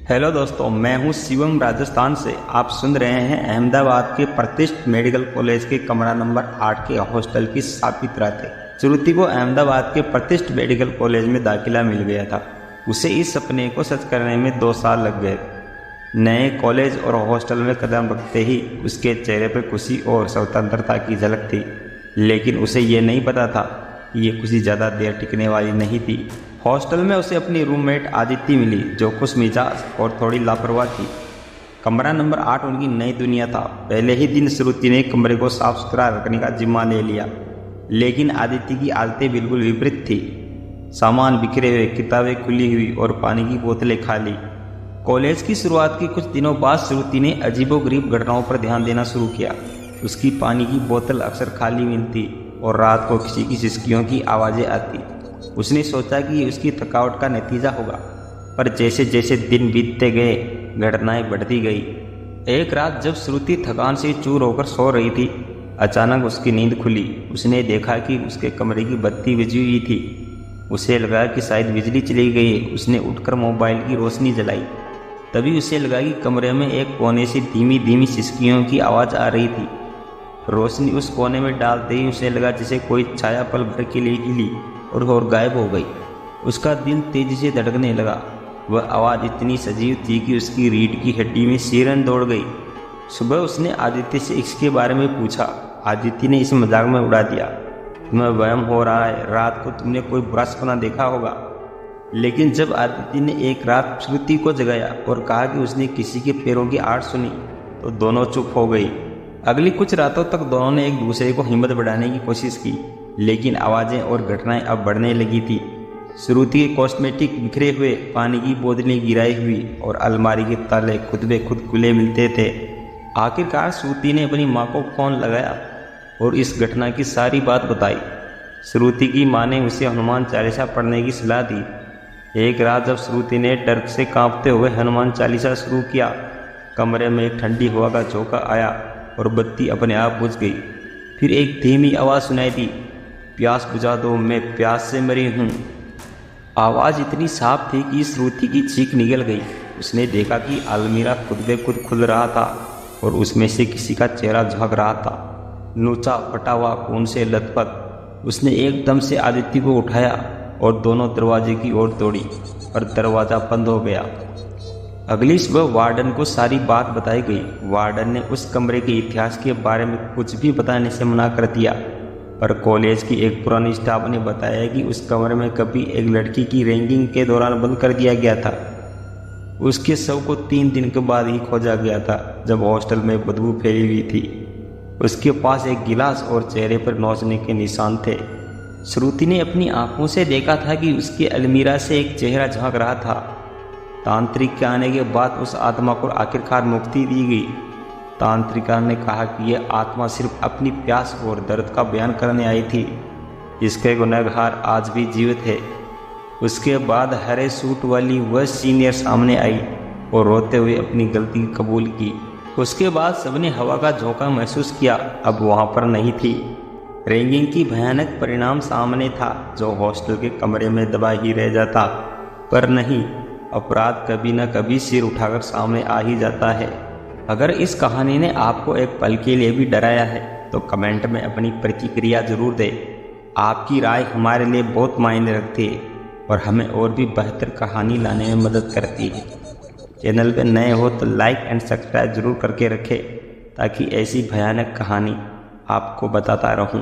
Hello दोस्तों, मैं हूं शिवम राजस्थान से। आप सुन रहे हैं अहमदाबाद के प्रतिष्ठित मेडिकल कॉलेज के कमरा नंबर 8 के हॉस्टल की सापित रातें। श्रुति को अहमदाबाद के प्रतिष्ठित मेडिकल कॉलेज में दाखिला मिल गया था। उसे इस सपने को सच करने में 2 साल लग गए। नए कॉलेज और हॉस्टल में कदम रखते ही उसके चेहरे पर खुशी और स्वतंत्रता की झलक थी, लेकिन उसे ये नहीं पता था कि ये खुशी ज़्यादा देर टिकने वाली नहीं थी। हॉस्टल में उसे अपनी रूममेट आदित्य मिली, जो खुश मिजाज और थोड़ी लापरवाह थी। कमरा नंबर 8 उनकी नई दुनिया था। पहले ही दिन श्रुति ने कमरे को साफ सुथरा रखने का जिम्मा ले लिया, लेकिन आदित्य की आदतें बिल्कुल विपरीत थी। सामान बिखरे हुए, किताबें खुली हुई और पानी की बोतलें खाली। कॉलेज की शुरुआत के कुछ दिनों बाद श्रुति ने अजीबोगरीब घटनाओं पर ध्यान देना शुरू किया। उसकी पानी की बोतल अक्सर खाली मिलती और रात को किसी की सिसकियों की आवाज़ें आती। उसने सोचा कि उसकी थकावट का नतीजा होगा, पर जैसे जैसे दिन बीतते गए घटनाएं बढ़ती गई। एक रात जब श्रुति थकान से चूर होकर सो रही थी, अचानक उसकी नींद खुली। उसने देखा कि उसके कमरे की बत्ती बुझी हुई थी। उसे लगा कि शायद बिजली चली गई। उसने उठकर मोबाइल की रोशनी जलाई। तभी उसे लगा कि कमरे में एक कोने से धीमी धीमी सिसकियों की आवाज़ आ रही थी। रोशनी उस कोने में डालते ही उसे लगा जैसे कोई छाया पल भर के लिए हिली और गायब हो गई। उसका दिल तेजी से धड़कने लगा। वह आवाज़ इतनी सजीव थी कि उसकी रीढ़ की हड्डी में सिरन दौड़ गई। सुबह उसने आदित्य से इसके बारे में पूछा। आदित्य ने इसे मजाक में उड़ा दिया, तुम्हें वहम हो रहा है, रात को तुमने कोई बुरा सपना देखा होगा। लेकिन जब आदित्य ने एक रात श्रुति को जगाया और कहा कि उसने किसी के पैरों की आहट सुनी, तो दोनों चुप हो गई। अगली कुछ रातों तक दोनों ने एक दूसरे को हिम्मत बढ़ाने की कोशिश की, लेकिन आवाज़ें और घटनाएं अब बढ़ने लगी थी। श्रुति के कॉस्मेटिक बिखरे हुए, पानी की बोतलें गिराई हुई और अलमारी के ताले खुद ब खुद खुले मिलते थे। आखिरकार श्रुति ने अपनी माँ को फ़ोन लगाया और इस घटना की सारी बात बताई। श्रुति की माँ ने उसे हनुमान चालीसा पढ़ने की सलाह दी। एक रात जब श्रुति ने डर से कांपते हुए हनुमान चालीसा शुरू किया, कमरे में एक ठंडी हवा का झोंका आया और बत्ती अपने आप बुझ गई। फिर एक धीमी आवाज़ सुनाई दी, प्यास बुझा दो, मैं प्यास से मरी हूँ। आवाज़ इतनी साफ थी कि श्रुति की चीख निकल गई। उसने देखा कि अलमीरा खुद ब खुद खुल रहा था और उसमें से किसी का चेहरा झांक रहा था, नोचा फटा हुआ, खून से लथपथ। उसने एकदम से आदित्य को उठाया और दोनों दरवाजे की ओर दौड़ी, पर दरवाज़ा बंद हो गया। अगली सुबह वार्डन को सारी बात बताई गई। वार्डन ने उस कमरे के इतिहास के बारे में कुछ भी बताने से मना कर दिया, पर कॉलेज की एक पुरानी स्टाफ ने बताया कि उस कमरे में कभी एक लड़की की रैगिंग के दौरान बंद कर दिया गया था। उसके शव को 3 दिन के बाद ही खोजा गया था, जब हॉस्टल में बदबू फैली हुई थी। उसके पास एक गिलास और चेहरे पर नोचने के निशान थे। श्रुति ने अपनी आंखों से देखा था कि उसके अलमीरा से एक चेहरा झांक रहा था। तांत्रिक के आने के बाद उस आत्मा को आखिरकार मुक्ति दी गई। तांत्रिका ने कहा कि यह आत्मा सिर्फ अपनी प्यास और दर्द का बयान करने आई थी। इसके गुनहगार आज भी जीवित है। उसके बाद हरे सूट वाली वह सीनियर सामने आई और रोते हुए अपनी गलती कबूल की। उसके बाद सबने हवा का झोंका महसूस किया, अब वहाँ पर नहीं थी। रैगिंग की भयानक परिणाम सामने था, जो हॉस्टल के कमरे में दबा ही रह जाता। पर नहीं, अपराध कभी न कभी सिर उठाकर सामने आ ही जाता है। अगर इस कहानी ने आपको एक पल के लिए भी डराया है, तो कमेंट में अपनी प्रतिक्रिया जरूर दें। आपकी राय हमारे लिए बहुत मायने रखती है और हमें और भी बेहतर कहानी लाने में मदद करती है। चैनल पर नए हो तो लाइक एंड सब्सक्राइब जरूर करके रखें, ताकि ऐसी भयानक कहानी आपको बताता रहूं।